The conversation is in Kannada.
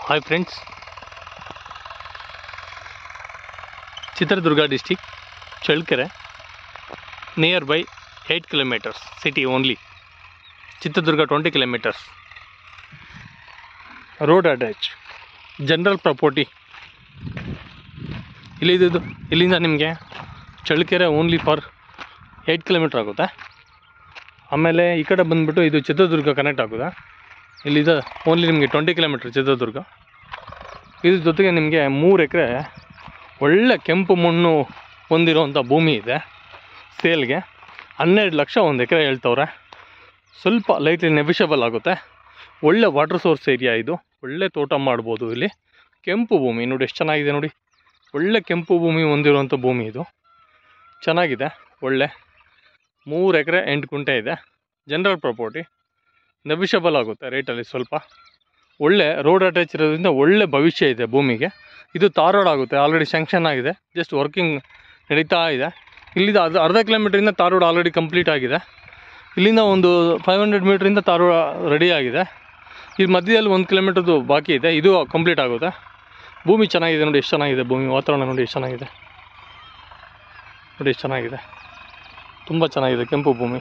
Hi friends, Chitradurga district, Chalkere, nearby 8 kilometers, city only. Chitradurga 20 kilometers. Road address, general property. ಇಲ್ಲಿಂದ ನಿಮಗೆ ಚಳ್ಳಕೆರೆ ಓನ್ಲಿ ಫಾರ್ 8 ಕಿಲೋಮೀಟರ್ ಆಗುತ್ತೆ. ಆಮೇಲೆ ಈ ಕಡೆ ಬಂದುಬಿಟ್ಟು ಇದು ಚಿತ್ರದುರ್ಗ ಕನೆಕ್ಟ್ ಆಗುತ್ತೆ. ಇಲ್ಲಿದೆ ಓನ್ಲಿ ನಿಮಗೆ 20 ಕಿಲೋಮೀಟರ್ ಚಿತ್ರದುರ್ಗ. ಇದ್ರ ಜೊತೆಗೆ ನಿಮಗೆ 3 ಎಕರೆ ಒಳ್ಳೆ ಕೆಂಪು ಮಣ್ಣು ಹೊಂದಿರುವಂಥ ಭೂಮಿ ಇದೆ ಸೇಲ್ಗೆ. 12 ಲಕ್ಷ ಒಂದು ಎಕರೆ ಹೇಳ್ತವ್ರೆ. ಸ್ವಲ್ಪ ಲೈಟ್ಲಿ ನೆವಿಷಬಲ್ ಆಗುತ್ತೆ. ಒಳ್ಳೆ ವಾಟರ್ ಸೋರ್ಸ್ ಏರಿಯಾ ಇದು. ಒಳ್ಳೆ ತೋಟ ಮಾಡ್ಬೋದು ಇಲ್ಲಿ. ಕೆಂಪು ಭೂಮಿ ನೋಡಿ ಎಷ್ಟು ಚೆನ್ನಾಗಿದೆ ನೋಡಿ. ಒಳ್ಳೆ ಕೆಂಪು ಭೂಮಿ ಹೊಂದಿರುವಂಥ ಭೂಮಿ ಇದು. ಚೆನ್ನಾಗಿದೆ. ಒಳ್ಳೆ 3 ಎಕರೆ 8 ಗುಂಟೆ ಇದೆ. ಜನರಲ್ ಪ್ರಾಪರ್ಟಿ ನೆವಿಷಬಲ್ ಆಗುತ್ತೆ ರೇಟಲ್ಲಿ ಸ್ವಲ್ಪ. ಒಳ್ಳೆ ರೋಡ್ ಅಟ್ಯಾಚ್ ಇರೋದ್ರಿಂದ ಒಳ್ಳೆ ಭವಿಷ್ಯ ಇದೆ ಭೂಮಿಗೆ. ಇದು ತಾರ್ ರೋಡ್ ಆಗುತ್ತೆ. ಆಲ್ರೆಡಿ ಸ್ಯಾಂಕ್ಷನ್ ಆಗಿದೆ. ಜಸ್ಟ್ ವರ್ಕಿಂಗ್ ನಡೀತಾ ಇದೆ. ಇಲ್ಲಿಂದ ಅರ್ಧ ಕಿಲೋಮೀಟ್ರಿಂದ ತಾರ್ ರೋಡ್ ಆಲ್ರೆಡಿ ಕಂಪ್ಲೀಟ್ ಆಗಿದೆ. ಇಲ್ಲಿಂದ ಒಂದು 500 ಮೀಟ್ರಿಂದ ತಾರ್ ರೋಡ್ ರೆಡಿ ಆಗಿದೆ. ಇಲ್ಲಿ ಮಧ್ಯದಲ್ಲಿ 1 ಕಿಲೋಮೀಟರ್ದು ಬಾಕಿ ಇದೆ. ಇದು ಕಂಪ್ಲೀಟ್ ಆಗುತ್ತೆ. ಭೂಮಿ ಚೆನ್ನಾಗಿದೆ ನೋಡಿ ಎಷ್ಟು ಚೆನ್ನಾಗಿದೆ. ಭೂಮಿ ವಾತಾವರಣ ನೋಡಿ ಎಷ್ಟು ಚೆನ್ನಾಗಿದೆ. ನೋಡಿ ಎಷ್ಟು ಚೆನ್ನಾಗಿದೆ. ತುಂಬ ಚೆನ್ನಾಗಿದೆ ಕೆಂಪು ಭೂಮಿ.